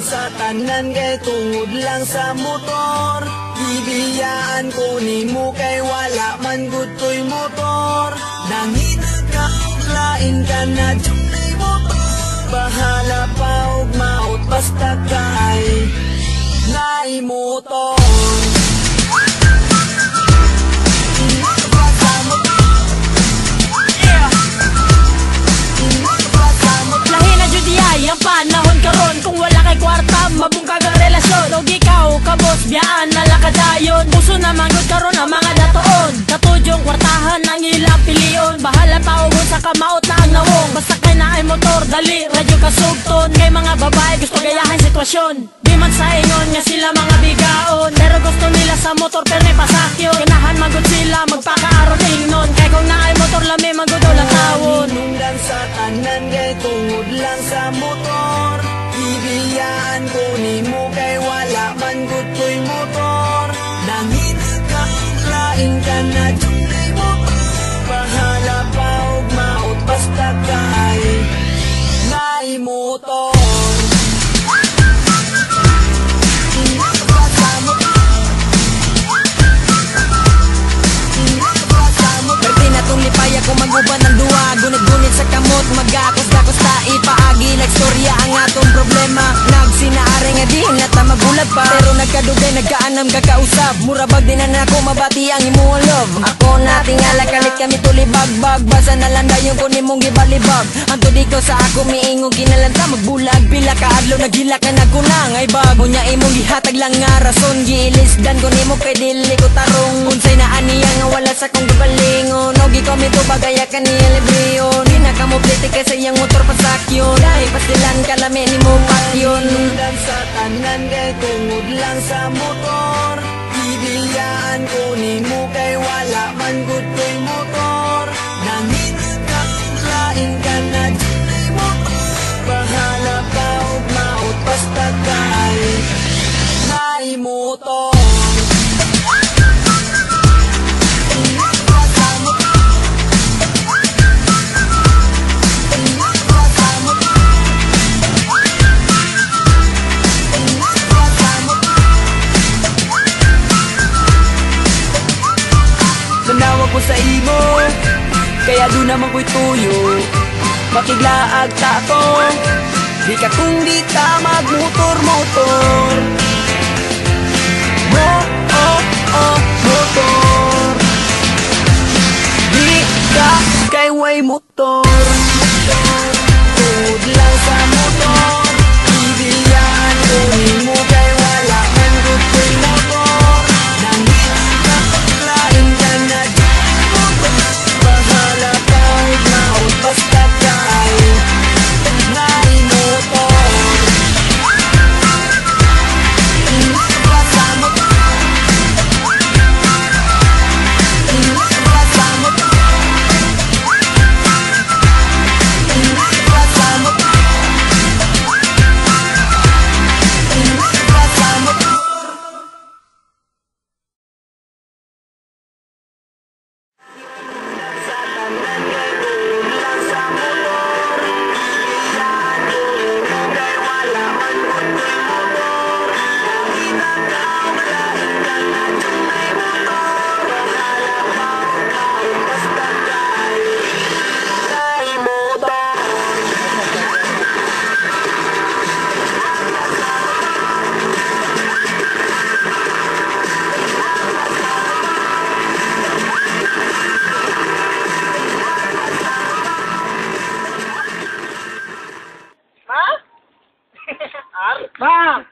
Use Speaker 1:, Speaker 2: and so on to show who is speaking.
Speaker 1: Hinungdan sa tanan kay tungod lang sa motor. Ibiyaan ko nimo kay wala man gud ko'y motor. Nangita ka og lain ka na junay motor. Bahala pa og maot basta kay naay motor.
Speaker 2: Ang panahon karon kung wala kay kwarta mabungkag ang relasyon. Og ikaw kabos biyaan na lakadayon. Puso na manggod karon ang mga datoon. Katudyong kwartahan ang ilang pilion. Bahala taogon sa kamaot na ang nawong. Basta kay naay motor dali radyo kasugton. Kay mga babae gusto gayahin sitwasyon. Di man sa ingon nga sila mga bigaon. Pero gusto nila sa motor pero may pasakyon. Kinahan magod sila magpakaarot ingnon. Kay kung naay motor lami magod o lang tawon.
Speaker 1: Hinungdan sa tanan kay tungod lang sa motor. Ibiyaan ko nimo kay wala man gud ko'y motor. Nangita ka lain ka na junay motor. Bahala pa og maot basta kay naay motor.
Speaker 3: Lipaya ko maguban ng duwa, gunit-gunit sa kamot, magakos-dakos ta ipaagi nagstorya ang atong problema. Nagsinaari nga di nata magulag pa, pero nagkadugay nagkaanam kakausap. Murabag din na ako mabati ang imuong love. Ako na tingala kalit kami tulibag-bag. Basa na lang dayon ko nimong gibalibag. Ang tudi ko sa ako miingong kinalanta magbulag. Pila ka adlaw naghila ka nagkunang ay bago niya imong gihatag lang nga rason. Giilisdan ko nimo kay dili ko tarong. Unsay na aniya nga wala sa kong gabalingon. Ogi ko mito bagaya ka niya libriyon. Di na ka mo plete kay sa iyang motor pasakyon. Dahil pasilan kalami ni mo patyon.
Speaker 1: Hinungdan sa tanan kay tungod lang sa motor. Ibiyaan ko nimo kay wala man gud ko'y motor. Nangita ka lain ka na junay motor. Bahala pa og maot basta kay naay motor.
Speaker 3: Ko sa imo, kaya doon naman ko'y tuyo. Makiglaag ta ako, di ka kung di ka magmotor-motor. Motor. Di ka kay way motor. Tungod lang sa motor. Ibiyaan ko nimo kay wala man gud ko'y motor. Nangita ka lain ka na bahala pa og maot basta kay naay motor.
Speaker 1: Ar? Bang!